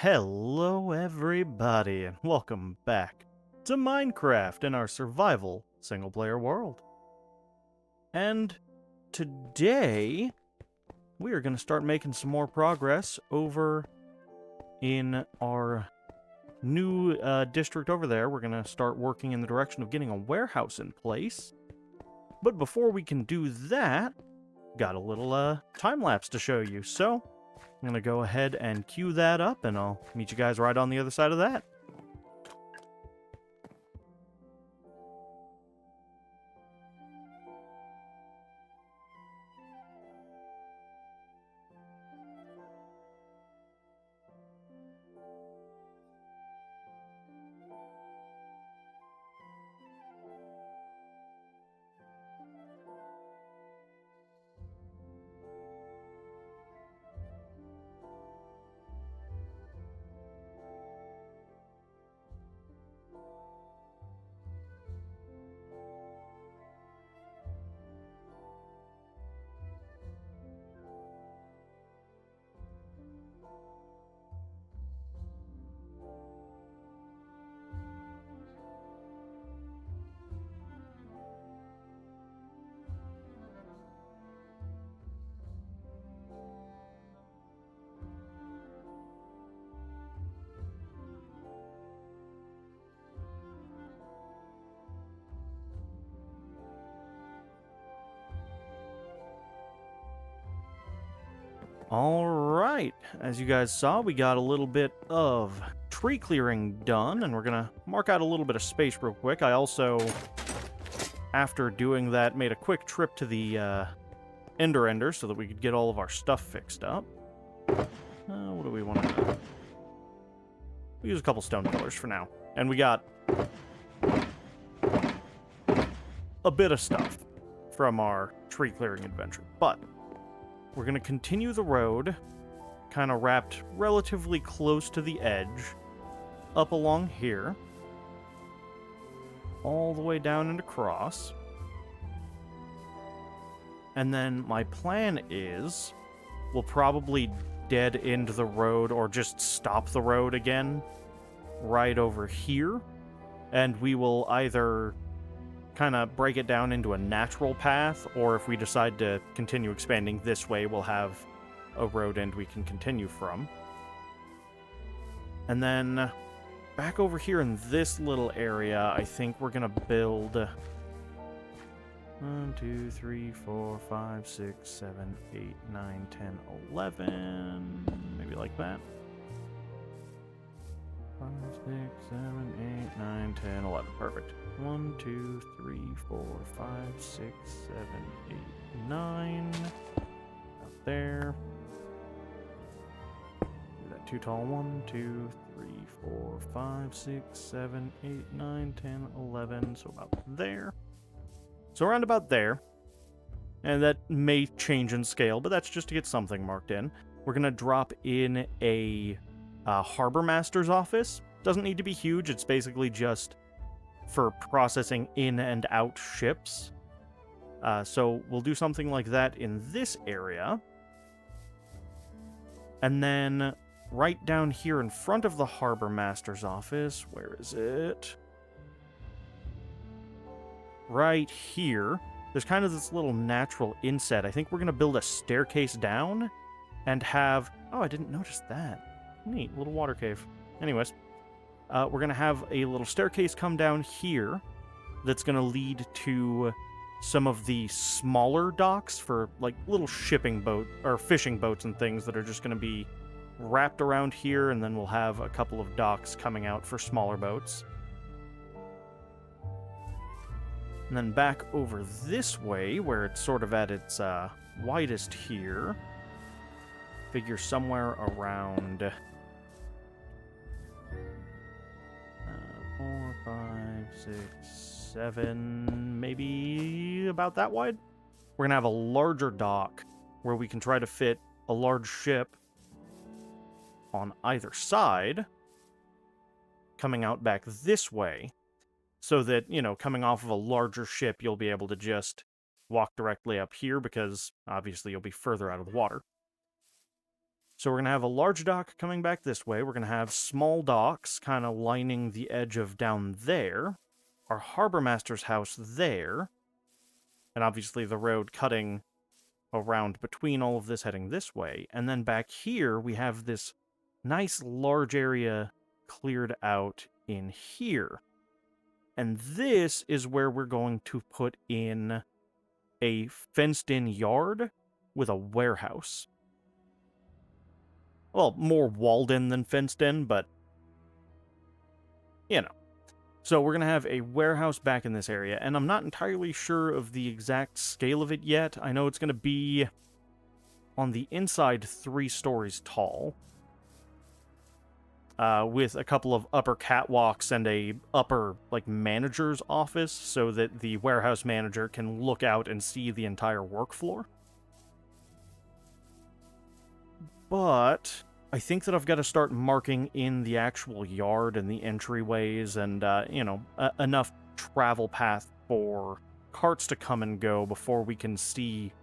Hello everybody, and welcome back to Minecraft in our survival single-player world. And today, we are going to start making some more progress over in our new district over there. We're going to start working in the direction of getting a warehouse in place. But before we can do that, got a little time-lapse to show you, so I'm going to go ahead and cue that up, and I'll meet you guys right on the other side of that. Alright, as you guys saw, we got a little bit of tree clearing done, and we're gonna mark out a little bit of space real quick. I also, after doing that, made a quick trip to the Ender so that we could get all of our stuff fixed up. What do we want to do? We'll use a couple stone pillars for now. And we got a bit of stuff from our tree clearing adventure, but we're going to continue the road, kind of wrapped relatively close to the edge, up along here, all the way down and across. And then my plan is, we'll probably dead end the road, or just stop the road again, right over here, and we will either kind of break it down into a natural path, or if we decide to continue expanding this way, we'll have a road end we can continue from. And then back over here in this little area, I think we're gonna build 1, 2, 3, 4, 5, 6, 7, 8, 9, 10, 11, maybe like that. 5, 6, 7, 8, 9, 10, 11. Perfect. 1, 2, 3, 4, 5, 6, 7, 8, 9. Out there. Do that too tall. 1, 2, 3, 4, 5, 6, 7, 8, 9, 10, 11. So about there. So around about there. And that may change in scale, but that's just to get something marked in. We're going to drop in a harbor master's office. Doesn't need to be huge. It's basically just for processing in and out ships. So we'll do something like that in this area. And then right down here in front of the harbor master's office, where is it? Right here. There's kind of this little natural inset. I think we're going to build a staircase down and have... Oh, I didn't notice that. Neat, little water cave. Anyways, we're going to have a little staircase come down here that's going to lead to some of the smaller docks for, like, little shipping boat or fishing boats and things that are just going to be wrapped around here, and then we'll have a couple of docks coming out for smaller boats. And then back over this way, where it's sort of at its widest here, figure somewhere around 4, 5, 6, 7, maybe about that wide. We're going to have a larger dock where we can try to fit a large ship on either side, coming out back this way, so that, you know, coming off of a larger ship, you'll be able to just walk directly up here, because obviously you'll be further out of the water. So we're going to have a large dock coming back this way. We're going to have small docks kind of lining the edge of down there. Our harbor master's house there. And obviously the road cutting around between all of this heading this way. And then back here, we have this nice large area cleared out in here. And this is where we're going to put in a fenced-in yard with a warehouse. Well, more walled in than fenced in, but, you know. So we're going to have a warehouse back in this area, and I'm not entirely sure of the exact scale of it yet. I know it's going to be on the inside 3 stories tall, with a couple of upper catwalks and a upper, like, manager's office, so that the warehouse manager can look out and see the entire work floor. But I think that I've got to start marking in the actual yard and the entryways and, enough travel path for carts to come and go before we can see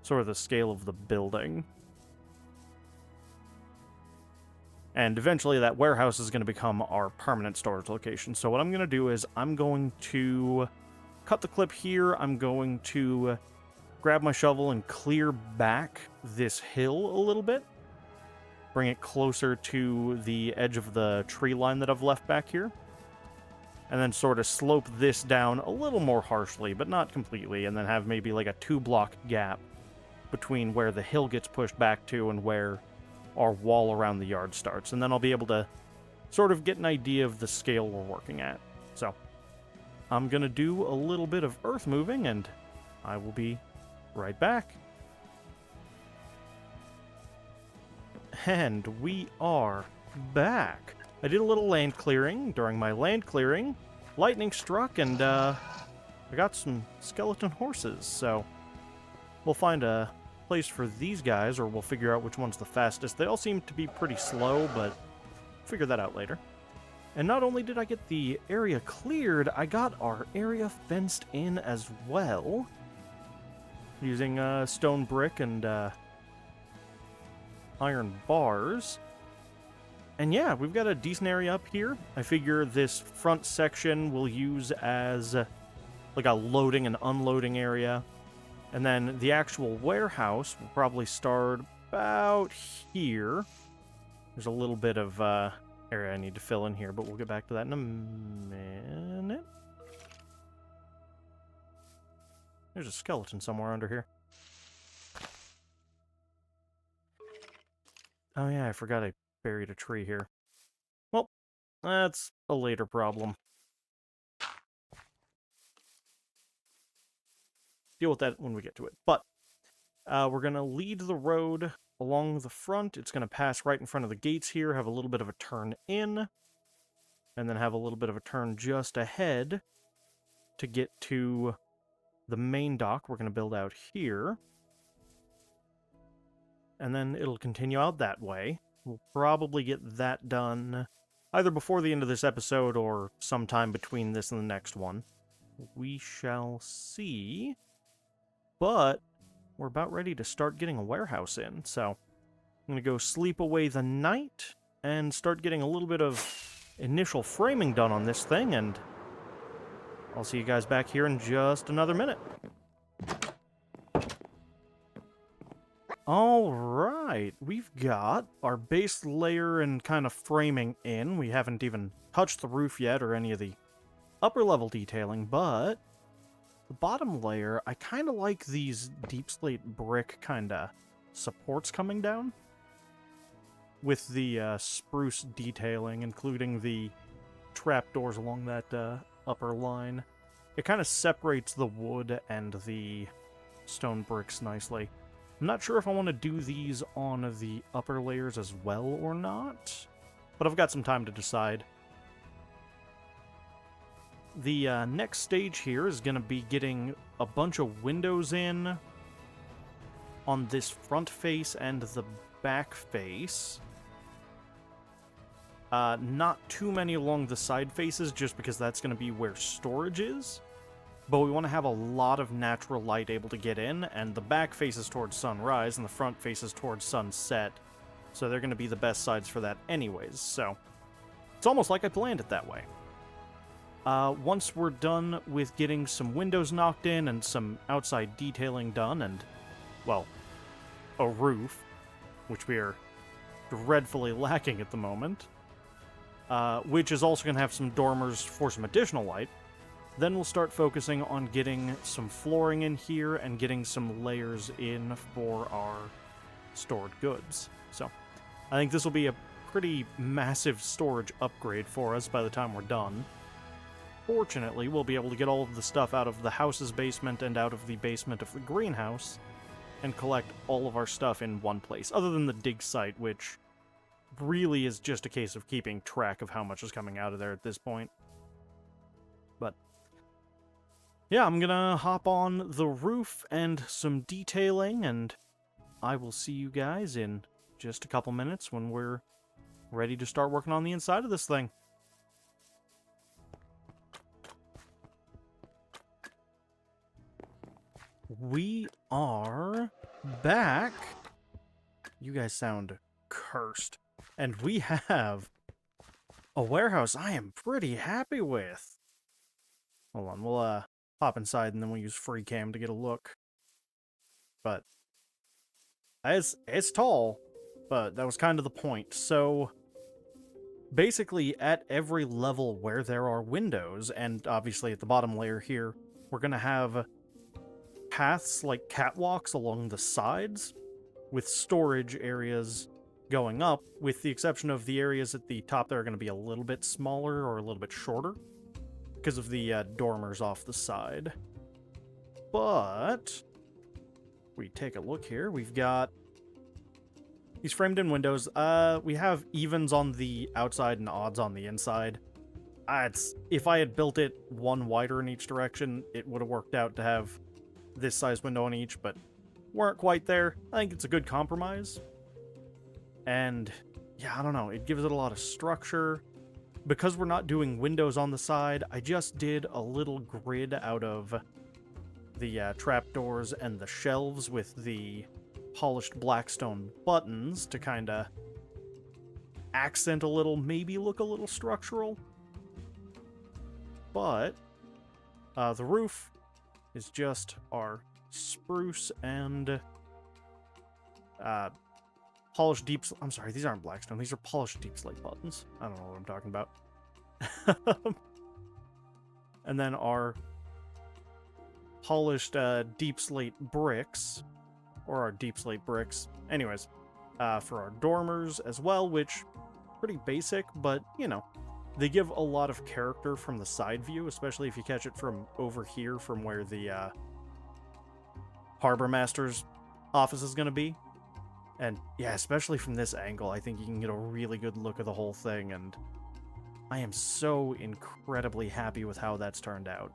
sort of the scale of the building. And eventually that warehouse is going to become our permanent storage location. So what I'm going to do is I'm going to cut the clip here. I'm going to grab my shovel and clear back this hill a little bit. Bring it closer to the edge of the tree line that I've left back here. And then sort of slope this down a little more harshly, but not completely. And then have maybe like a 2-block gap between where the hill gets pushed back to and where our wall around the yard starts. And then I'll be able to sort of get an idea of the scale we're working at. So I'm going to do a little bit of earth moving, and I will be right back. And we are back. I did a little land clearing. During my land clearing, lightning struck, and I got some skeleton horses. So we'll find a place for these guys, or we'll figure out which one's the fastest. They all seem to be pretty slow, but figure that out later. And not only did I get the area cleared, I got our area fenced in as well, using stone brick and iron bars. And yeah, we've got a decent area up here. I figure this front section we'll use as like a loading and unloading area. And then the actual warehouse will probably start about here. There's a little bit of area I need to fill in here, but we'll get back to that in a minute. There's a skeleton somewhere under here. Oh yeah, I forgot I buried a tree here. Well, that's a later problem. Deal with that when we get to it. But we're going to lead the road along the front. It's going to pass right in front of the gates here, have a little bit of a turn in, and then have a little bit of a turn just ahead to get to the main dock we're going to build out here. And then it'll continue out that way. We'll probably get that done either before the end of this episode or sometime between this and the next one. We shall see. But we're about ready to start getting a warehouse in, so I'm going to go sleep away the night and start getting a little bit of initial framing done on this thing, and I'll see you guys back here in just another minute. Alright, we've got our base layer and kind of framing in. We haven't even touched the roof yet or any of the upper level detailing, but the bottom layer, I kind of like these deep slate brick kind of supports coming down with the spruce detailing, including the trapdoors along that upper line. It kind of separates the wood and the stone bricks nicely. I'm not sure if I want to do these on the upper layers as well or not, but I've got some time to decide. The next stage here is going to be getting a bunch of windows in on this front face and the back face. Not too many along the side faces, just because that's going to be where storage is. But we want to have a lot of natural light able to get in, and the back faces towards sunrise, and the front faces towards sunset. So they're going to be the best sides for that anyways. So it's almost like I planned it that way. Once we're done with getting some windows knocked in and some outside detailing done and, well, a roof, which we are dreadfully lacking at the moment, which is also going to have some dormers for some additional light, then we'll start focusing on getting some flooring in here and getting some layers in for our stored goods. So I think this will be a pretty massive storage upgrade for us by the time we're done. Fortunately, we'll be able to get all of the stuff out of the house's basement and out of the basement of the greenhouse and collect all of our stuff in one place, other than the dig site, which really is just a case of keeping track of how much is coming out of there at this point. But yeah, I'm gonna hop on the roof and some detailing, and I will see you guys in just a couple minutes when we're ready to start working on the inside of this thing. We are back. You guys sound cursed. And we have a warehouse I am pretty happy with. Hold on, we'll hop inside and then we'll use free cam to get a look. But it's tall, but that was kind of the point. So basically at every level where there are windows, and obviously at the bottom layer here, we're going to have paths like catwalks along the sides with storage areas going up, with the exception of the areas at the top that are going to be a little bit smaller or a little bit shorter because of the dormers off the side. But we take a look here. We've got these framed-in windows. We have evens on the outside and odds on the inside. If I had built it one wider in each direction, it would have worked out to have this size window on each, but weren't quite there. I think it's a good compromise. And yeah, I don't know, it gives it a lot of structure. Because we're not doing windows on the side, I just did a little grid out of the trapdoors and the shelves with the polished blackstone buttons to kind of accent a little, maybe look a little structural. But the roof is just our spruce and polished deep... I'm sorry, these aren't blackstone. These are polished deep slate buttons. I don't know what I'm talking about. And then our polished deep slate bricks, or our deep slate bricks. Anyways, for our dormers as well, which pretty basic, but, you know, they give a lot of character from the side view, especially if you catch it from over here, from where the Harbor Master's office is going to be. And yeah, especially from this angle, I think you can get a really good look of the whole thing, and I am so incredibly happy with how that's turned out.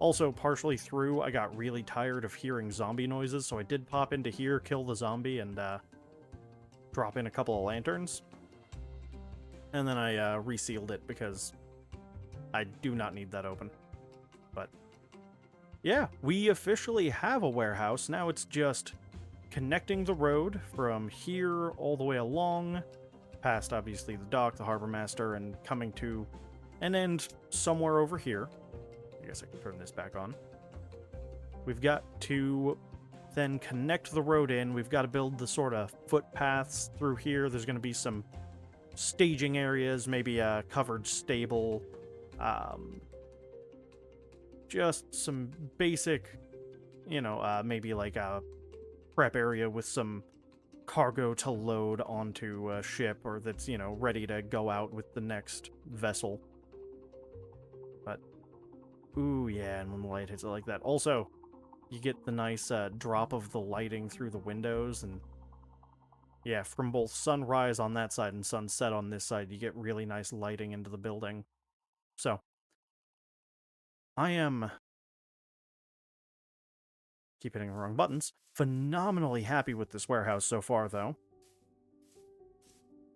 Also, partially through, I got really tired of hearing zombie noises, so I did pop into here, kill the zombie, and drop in a couple of lanterns. And then I resealed it because I do not need that open. But yeah, we officially have a warehouse. Now it's just connecting the road from here all the way along, past obviously the dock, the Harbor Master, and coming to an end somewhere over here. I guess I can turn this back on. We've got to then connect the road in. We've got to build the sort of footpaths through here. There's going to be some staging areas, maybe a covered stable, just some basic, you know, maybe like a prep area with some cargo to load onto a ship, or that's, you know, ready to go out with the next vessel. But, ooh, yeah, and when the light hits it like that. Also, you get the nice drop of the lighting through the windows, and yeah, from both sunrise on that side and sunset on this side, you get really nice lighting into the building. So, I am... keep hitting the wrong buttons. Phenomenally happy with this warehouse so far, though.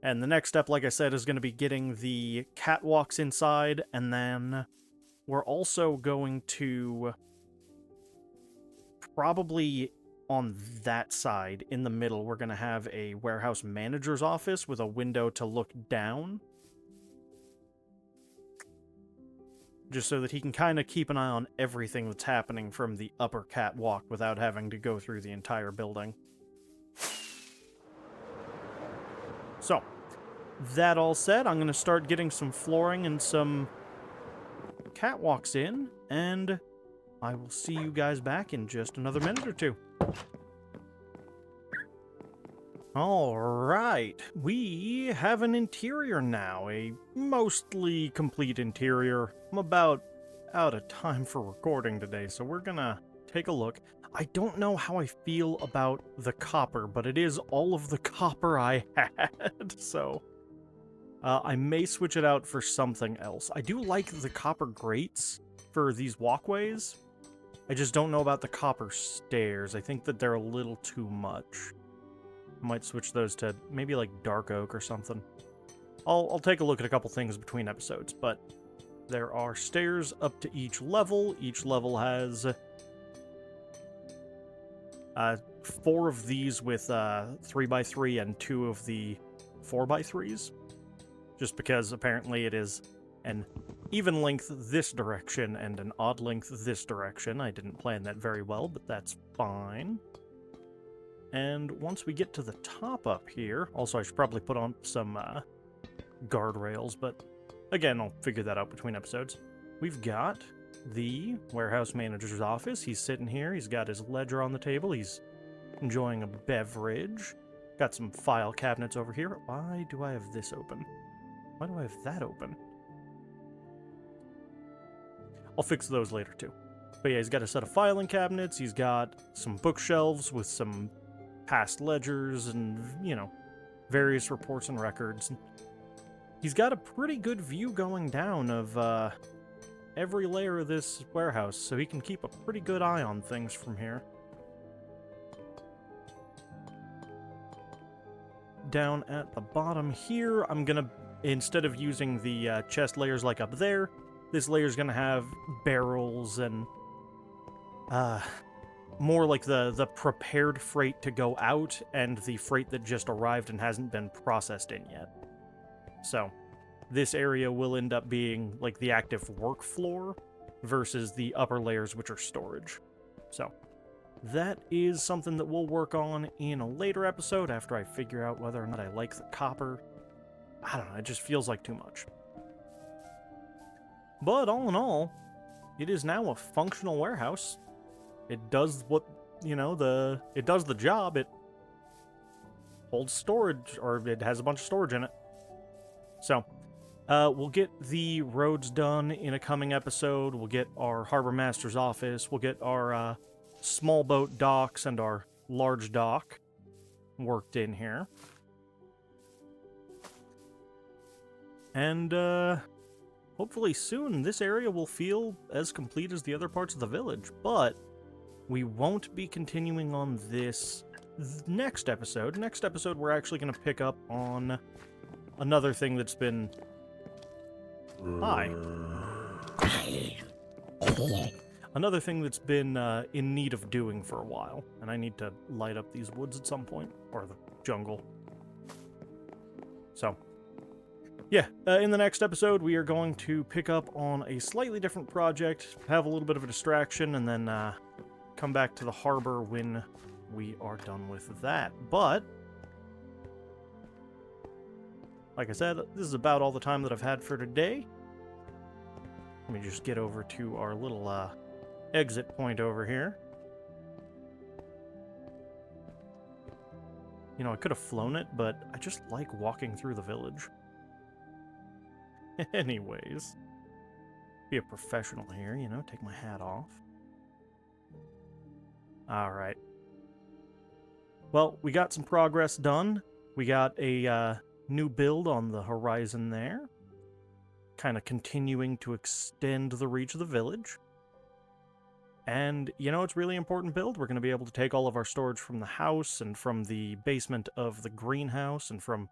And the next step, like I said, is going to be getting the catwalks inside, and then we're also going to probably on that side, in the middle, we're going to have a warehouse manager's office with a window to look down. Just so that he can kind of keep an eye on everything that's happening from the upper catwalk without having to go through the entire building. So, that all said, I'm going to start getting some flooring and some catwalks in, and I will see you guys back in just another minute or two. Alright, we have an interior now, a mostly complete interior. I'm about out of time for recording today, so we're gonna take a look. I don't know how I feel about the copper, but it is all of the copper I had, so I may switch it out for something else. I do like the copper grates for these walkways. I just don't know about the copper stairs. I think that they're a little too much. Might switch those to maybe like dark oak or something. I'll take a look at a couple things between episodes, but there are stairs up to each level. Each level has 4 of these with 3x3 and 2 of the 4x3s. Just because apparently it is an even length this direction and an odd length this direction. I didn't plan that very well, but that's fine. And once we get to the top up here, also I should probably put on some guardrails, but again, I'll figure that out between episodes. We've got the warehouse manager's office. He's sitting here. He's got his ledger on the table. He's enjoying a beverage. Got some file cabinets over here. Why do I have this open? Why do I have that open? I'll fix those later too. But yeah, he's got a set of filing cabinets. He's got some bookshelves with some past ledgers and, you know, various reports and records. He's got a pretty good view going down of every layer of this warehouse, so he can keep a pretty good eye on things from here. Down at the bottom here, I'm gonna, instead of using the chest layers like up there, this layer's gonna have barrels and more like the prepared freight to go out and the freight that just arrived and hasn't been processed in yet. So, this area will end up being like the active work floor versus the upper layers, which are storage. So, that is something that we'll work on in a later episode after I figure out whether or not I like the copper. I don't know, it just feels like too much. But all in all, it is now a functional warehouse. It does what, you know, it does the job. It holds storage, or it has a bunch of storage in it. So, we'll get the roads done in a coming episode. We'll get our harbor master's office. We'll get our small boat docks and our large dock worked in here. And, hopefully soon this area will feel as complete as the other parts of the village. But we won't be continuing on this next episode. Next episode, we're actually going to pick up on another thing that's been... Hi. Another thing that's been in need of doing for a while. And I need to light up these woods at some point. Or the jungle. So, yeah, in the next episode, we are going to pick up on a slightly different project, have a little bit of a distraction, and then come back to the harbor when we are done with that. But, like I said, this is about all the time that I've had for today. Let me just get over to our little exit point over here. You know, I could have flown it, but I just like walking through the village. Anyways, be a professional here, you know, take my hat off. Alright. Well, we got some progress done. We got a new build on the horizon there. Kind of continuing to extend the reach of the village. And, you know, it's a really important build. We're going to be able to take all of our storage from the house and from the basement of the greenhouse and from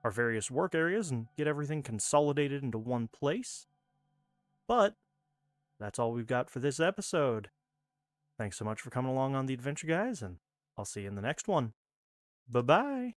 our various work areas and get everything consolidated into one place. But that's all we've got for this episode. Thanks so much for coming along on the adventure, guys, and I'll see you in the next one. Bye-bye.